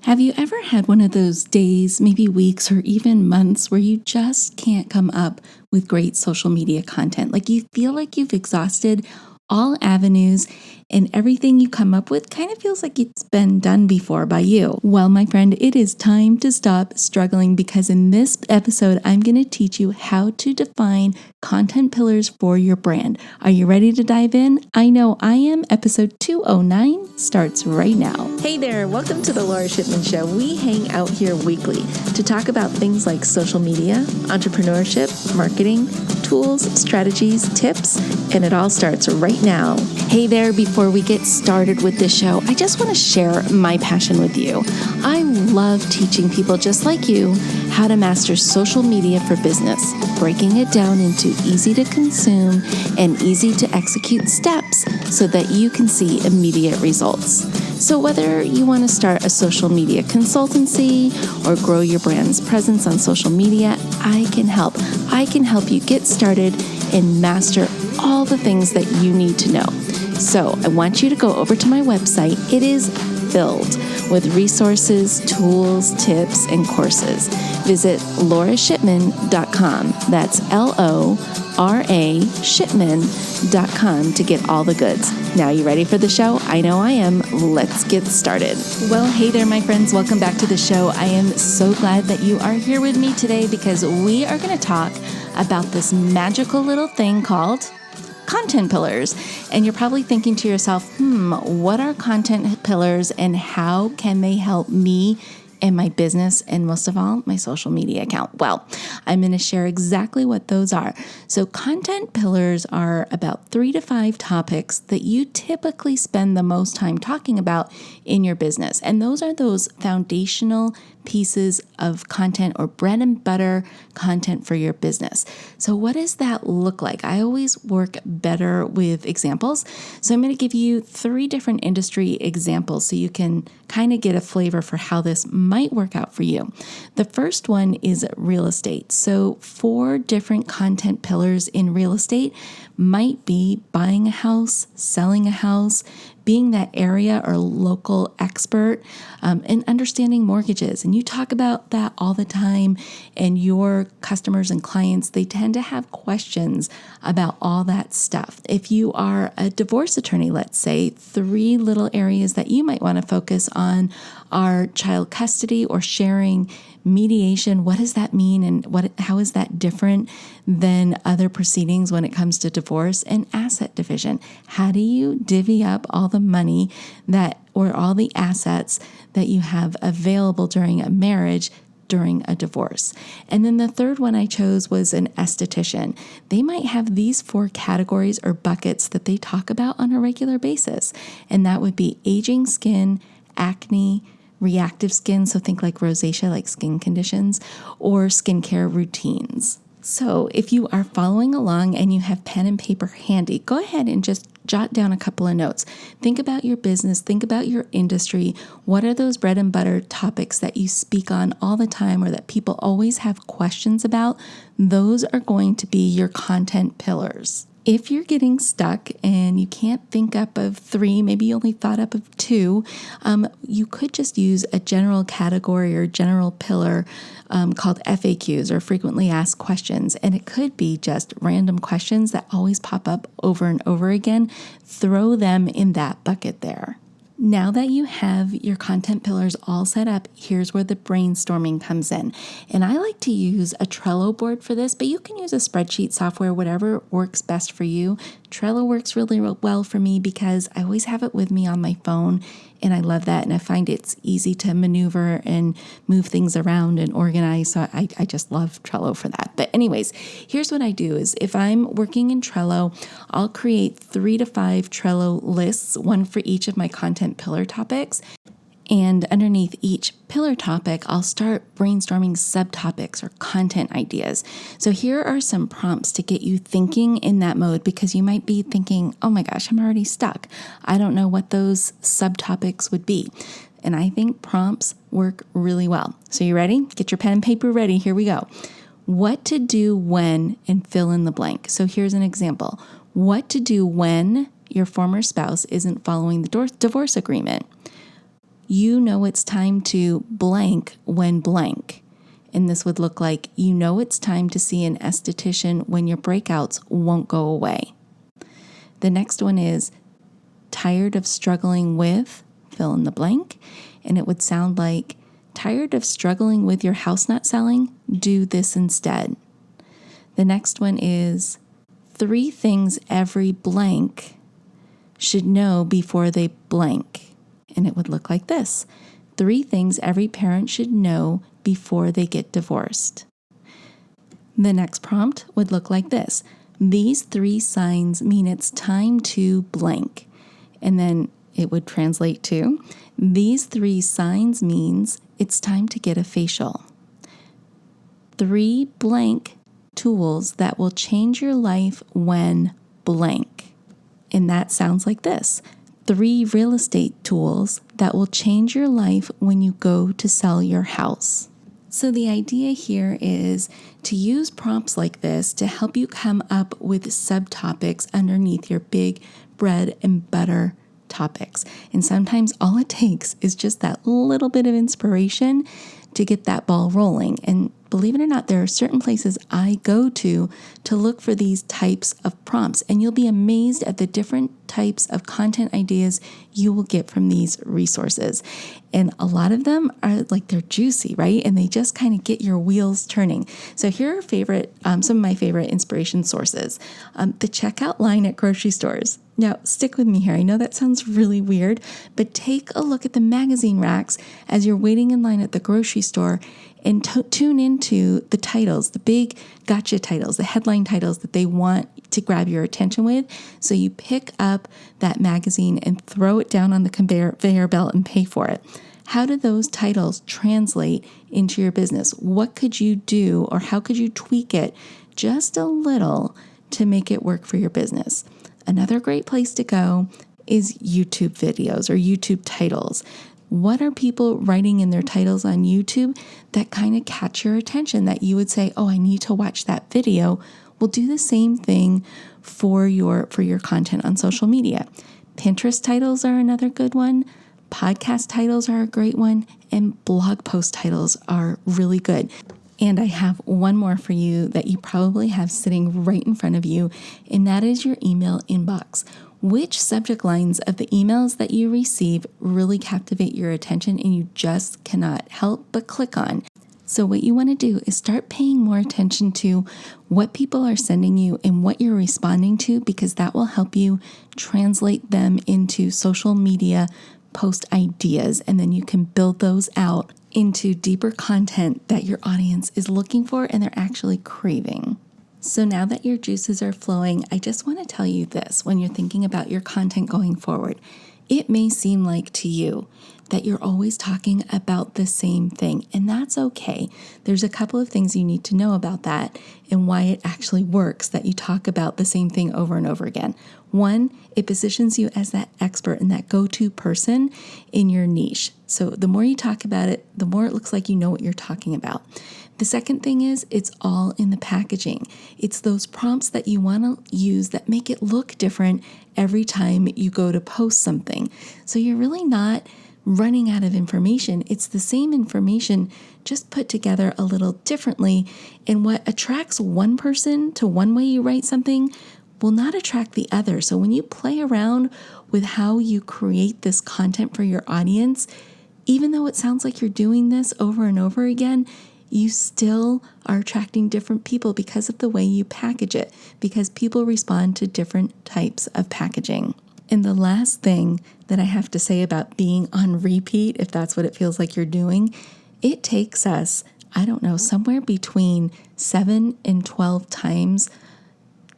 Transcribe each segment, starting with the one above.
Have you ever had one of those days, maybe weeks or even months, where you just can't come up with great social media content? Like you feel like you've exhausted all avenues and everything you come up with kind of feels like it's been done before by you. Well, my friend, it is time to stop struggling because in this episode, I'm going to teach you how to define content pillars for your brand. Are you ready to dive in? I know I am. Episode 209 starts right now. Hey there, welcome to the Laura Shipman Show. We hang out here weekly to talk about things like social media, entrepreneurship, marketing, tools, strategies, tips, and it all starts right now. Hey there, before we get started with this show, I just want to share my passion with you. I love teaching people just like you how to master social media for business, breaking it down into easy to consume and easy to execute steps so that you can see immediate results. So whether you want to start a social media consultancy or grow your brand's presence on social media, I can help. I can help you get started and master all the things that you need to know. So I want you to go over to my website. It is filled with resources, tools, tips, and courses. Visit laurashipman.com. That's LORA Shipman.com to get all the goods. Now, you ready for the show? I know I am. Let's get started. Well, hey there, my friends. Welcome back to the show. I am so glad that you are here with me today because we are going to talk about this magical little thing called content pillars. And you're probably thinking to yourself, what are content pillars and how can they help me in my business and most of all, my social media account? Well, I'm going to share exactly what those are. So content pillars are about 3 to 5 topics that you typically spend the most time talking about in your business. And those are those foundational pieces of content or bread and butter content for your business. So what does that look like? I always work better with examples. So I'm going to give you 3 different industry examples so you can kind of get a flavor for how this might work out for you. The first one is real estate. So 4 different content pillars in real estate might be buying a house, selling a house, being that area or local expert, and understanding mortgages. And you talk about that all the time. And your customers and clients, they tend to have questions about all that stuff. If you are a divorce attorney, let's say, 3 little areas that you might want to focus on are child custody or sharing, mediation. What does that mean? And how is that different than other proceedings when it comes to divorce? And asset division. How do you divvy up all the money or all the assets that you have available during a marriage during a divorce? And then the third one I chose was an esthetician. They might have these 4 categories or buckets that they talk about on a regular basis. And that would be aging skin, acne, reactive skin, so think like rosacea, like skin conditions, or skincare routines. So if you are following along and you have pen and paper handy, go ahead and just jot down a couple of notes. Think about your business, think about your industry. What are those bread and butter topics that you speak on all the time or that people always have questions about? Those are going to be your content pillars. If you're getting stuck and you can't think up of 3, maybe you only thought up of 2, you could just use a general category or general pillar called FAQs or frequently asked questions. And it could be just random questions that always pop up over and over again. Throw them in that bucket there. Now that you have your content pillars all set up, here's where the brainstorming comes in. And I like to use a Trello board for this, but you can use a spreadsheet software, whatever works best for you. Trello works really well for me because I always have it with me on my phone, and I love that. And I find it's easy to maneuver and move things around and organize. So I just love Trello for that. But anyways, here's what I do is if I'm working in Trello, I'll create 3 to 5 Trello lists, one for each of my content pillar topics. And underneath each pillar topic, I'll start brainstorming subtopics or content ideas. So here are some prompts to get you thinking in that mode because you might be thinking, oh my gosh, I'm already stuck. I don't know what those subtopics would be. And I think prompts work really well. So you ready? Get your pen and paper ready. Here we go. What to do when and fill in the blank. So here's an example. What to do when your former spouse isn't following the divorce agreement. you know it's time to blank when blank. And this would look like, you know it's time to see an esthetician when your breakouts won't go away. The next one is tired of struggling with, fill in the blank. And it would sound like, tired of struggling with your house not selling? Do this instead. The next one is 3 things every blank should know before they blank. And it would look like this. 3 things every parent should know before they get divorced. The next prompt would look like this. These 3 signs mean it's time to blank. And then it would translate to, these 3 signs means it's time to get a facial. 3 blank tools that will change your life when blank. And that sounds like this. 3 real estate tools that will change your life when you go to sell your house. So the idea here is to use prompts like this to help you come up with subtopics underneath your big bread and butter topics. And sometimes all it takes is just that little bit of inspiration to get that ball rolling. And believe it or not, there are certain places I go to look for these types of prompts, and you'll be amazed at the different types of content ideas you will get from these resources. And a lot of them are like, they're juicy, right? And they just kind of get your wheels turning. So here are some of my favorite inspiration sources. The checkout line at grocery stores. Now, stick with me here. I know that sounds really weird, but take a look at the magazine racks as you're waiting in line at the grocery store and tune into the titles, the big gotcha titles, the headline titles that they want to grab your attention with. So you pick up that magazine and throw it down on the conveyor belt and pay for it. How do those titles translate into your business? What could you do, or how could you tweak it just a little to make it work for your business? Another great place to go is YouTube videos or YouTube titles. What are people writing in their titles on YouTube that kind of catch your attention, that you would say, oh, I need to watch that video? We'll do the same thing for your content on social media. Pinterest titles are another good one. Podcast titles are a great one. And blog post titles are really good. And I have one more for you that you probably have sitting right in front of you, and that is your email inbox. Which subject lines of the emails that you receive really captivate your attention and you just cannot help but click on? So what you want to do is start paying more attention to what people are sending you and what you're responding to, because that will help you translate them into social media post ideas, and then you can build those out into deeper content that your audience is looking for and they're actually craving. So now that your juices are flowing, I just want to tell you this. When you're thinking about your content going forward, it may seem like to you that you're always talking about the same thing, and that's okay. There's a couple of things you need to know about that and why it actually works that you talk about the same thing over and over again. One, it positions you as that expert and that go-to person in your niche. So the more you talk about it, the more it looks like you know what you're talking about. The second thing is it's all in the packaging. It's those prompts that you want to use that make it look different every time you go to post something. So you're really not running out of information. It's the same information, just put together a little differently. And what attracts one person to one way you write something will not attract the other. So when you play around with how you create this content for your audience, even though it sounds like you're doing this over and over again, you still are attracting different people because of the way you package it, because people respond to different types of packaging. And the last thing that I have to say about being on repeat, if that's what it feels like you're doing, it takes us, somewhere between 7 and 12 times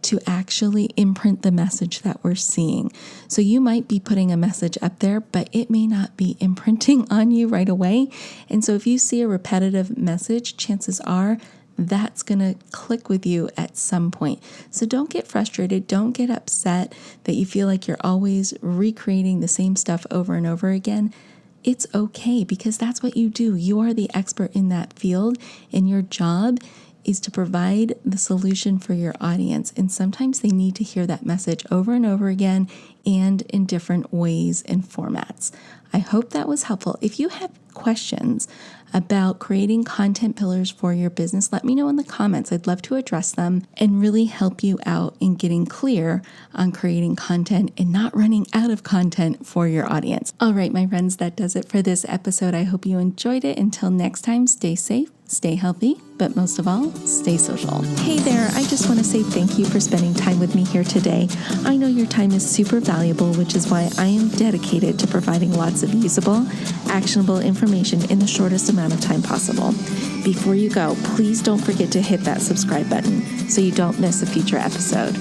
to actually imprint the message that we're seeing. So you might be putting a message up there, but it may not be imprinting on you right away. And so if you see a repetitive message, chances are that's going to click with you at some point. So don't get frustrated. Don't get upset that you feel like you're always recreating the same stuff over and over again. It's okay, because that's what you do. You are the expert in that field, and your job is to provide the solution for your audience. And sometimes they need to hear that message over and over again and in different ways and formats. I hope that was helpful. If you have questions about creating content pillars for your business, let me know in the comments. I'd love to address them and really help you out in getting clear on creating content and not running out of content for your audience. All right, my friends, that does it for this episode. I hope you enjoyed it. Until next time, stay safe, stay healthy, but most of all, stay social. Hey there, I just want to say thank you for spending time with me here today. I know your time is super valuable, which is why I am dedicated to providing lots of usable, actionable information in the shortest amount of time possible. Before you go, please don't forget to hit that subscribe button so you don't miss a future episode.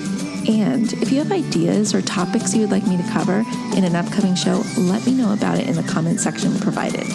And if you have ideas or topics you would like me to cover in an upcoming show, let me know about it in the comment section provided.